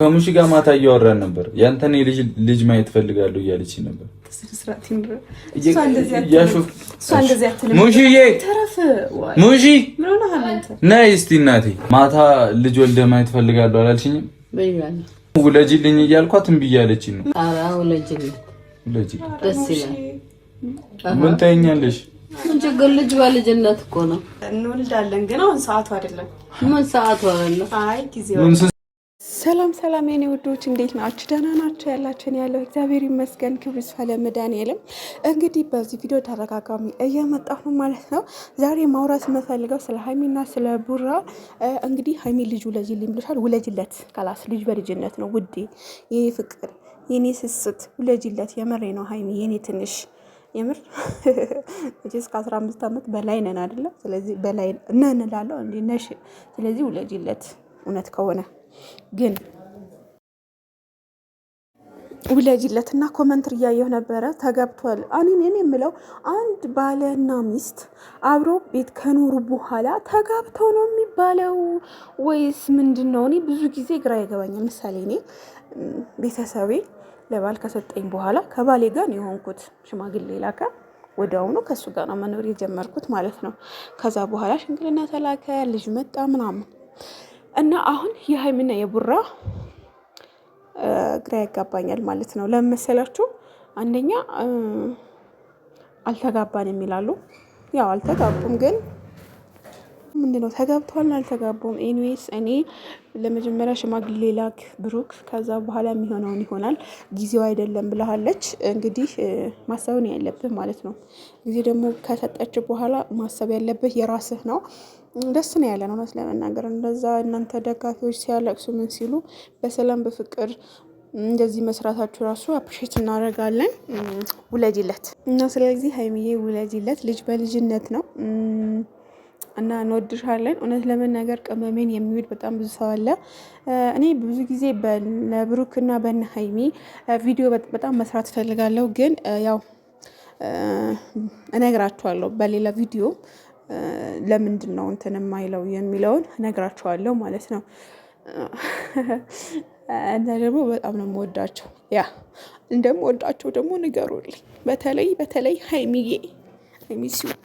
ከሙሺ ጋር ማታ እያወራን ነበር። ያንተን ልጅ ማየት ፈልጋለሁ እያለች ነበር። ሙሺ ነይ እስቲ እናቴ ማታ ልጅ ወልደ ማየት ፈልጋለሁ አላልሽኝም? ውለጂልኝ እያልኳት እምቢ እያለችኝ ነው። ኧረ ውለጂልኝ ደስ ይላል። ምን ታይኛለሽ? ምን ችግር ልጅ በልጅነት እኮ ነው እንወልዳለን፣ ግን አሁን ሰዓቱ አይደለም። ምን ሰዓቱ አይደለም? አይ ጊዜው። ሰላም የኔ ውዶች እንዴት ናችሁ? ደህና ናችሁ? ያላችሁን ያለው እግዚአብሔር ይመስገን፣ ክብር ይስፋ ለመድኃኒዓለም። እንግዲህ በዚህ ቪዲዮ ተደጋጋሚ እየመጣሁ ነው ማለት ነው። ዛሬ ማውራት የምፈልገው ስለ ሀይሚና ስለ ቡራ። እንግዲህ ሀይሚ ልጅ ውለጂልኝ ብለሻል፣ ውለጂለት። ካላስ ልጅ በልጅነት ነው ውዴ፣ የኔ ፍቅር፣ የኔ ስስት፣ ውለጂለት። የምሬ ነው ሀይሚ፣ የኔ ትንሽ የምር እዚህ እስከ 15 ዓመት በላይ ነን አይደለ? ስለዚህ በላይ ነን እላለሁ እንዴ ነሽ። ስለዚህ ውለጂለት እውነት ከሆነ ግን ውለጂለትና ኮመንትር እያየሁ ነበረ። ተጋብቷል። እኔ የምለው አንድ ባልና ሚስት አብሮ ቤት ከኖሩ በኋላ ተጋብተው ነው የሚባለው ወይስ ምንድነው? እኔ ብዙ ጊዜ ግራ ይገባኛል። ምሳሌ እኔ ቤተሰቤ ለባል ከሰጠኝ በኋላ ከባሌ ጋር ነው የሆንኩት። ሽማግሌ ላከ፣ ወዲያውኑ ከሱ ጋር ነው መኖር የጀመርኩት ማለት ነው። ከዛ በኋላ ሽምግልና ተላከ፣ ልጅ መጣ ምናምን እና አሁን የሀይሚና የቡራ ግራ ያጋባኛል ማለት ነው። ለምን መሰላችሁ? አንደኛ አልተጋባንም ይላሉ። ያው አልተጋቡም፣ ግን ምንድነው ተጋብተዋል አልተጋቡም። ኤኒዌይስ እኔ ለመጀመሪያ ሽማግሌ ላክ ብሩክ፣ ከዛ በኋላ የሚሆነውን ይሆናል። ጊዜው አይደለም ብለሃለች። እንግዲህ ማሰብ ነው ያለብህ ማለት ነው። ጊዜ ደግሞ ከሰጠችው በኋላ ማሰብ ያለብህ የራስህ ነው። ደስ ነው ያለን እውነት ለመናገር እንደዛ እናንተ ደጋፊዎች ሲያለቅሱ ምን ሲሉ በሰላም በፍቅር እንደዚህ መስራታችሁ ራሱ አፕሪሼት እናደርጋለን። ውለጂለት እና ስለዚህ ሀይሚዬ ውለጂለት። ልጅ በልጅነት ነው እና እንወድሻለን። እውነት ለመናገር ቅመሜን የሚወድ በጣም ብዙ ሰው አለ። እኔ ብዙ ጊዜ በብሩክና በነ ሀይሚ ቪዲዮ በጣም መስራት ፈልጋለሁ፣ ግን ያው እነግራችኋለሁ በሌላ ቪዲዮ ለምንድን ነው እንትን የማይለው የሚለውን እነግራችኋለሁ ማለት ነው። እና ደግሞ በጣም ነው የምወዳቸው። ያ እንደምወዳቸው ደግሞ ንገሩልኝ። በተለይ ሀይሚዬ ሀይሚ ሲሆን